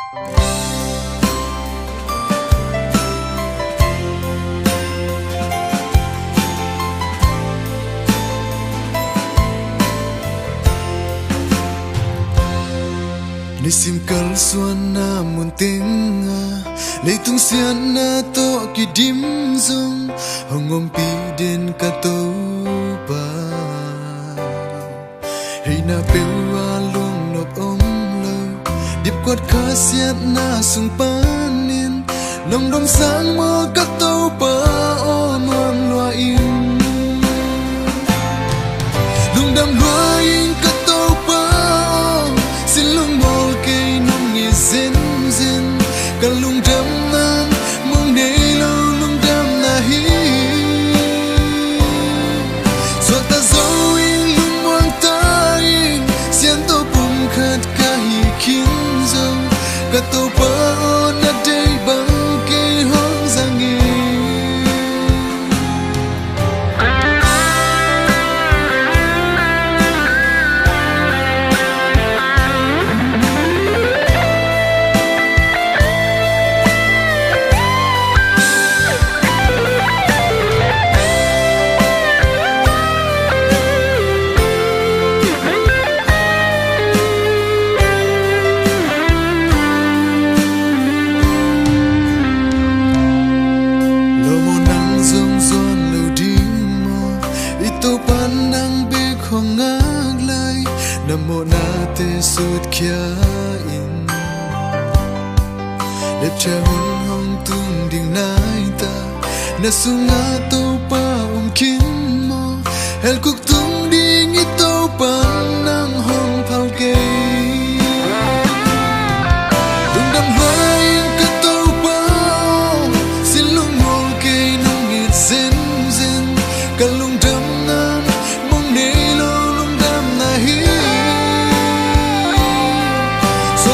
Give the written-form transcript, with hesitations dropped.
Ni sim kal suana mun tinga leitung siana to ki dim zong hongom pi den ka to pa hey na pe wa lung nop om lo dip quat kha siat na sung panin nong dom sang mo ka to pa o mon loa in lung dam loa in ka to pa sin lung mol ke nong ngi zen zen ka lung dam nan mong nei lo lung dam na hi so ta zo in lung wang ta in sian to pum khat ka hi kin zo ka to pa na dei bang ke hong zang e Namo na te sut kia in đẹp cha hun hong tung ding nai ta na sunga to pa kin mo hel kuk tung ding i to pa nang hong phal ke lung dam hai ka to pa sin lung mol ke nong ngit zen zen ka lung dam nan mong nei lo lung dam na hi so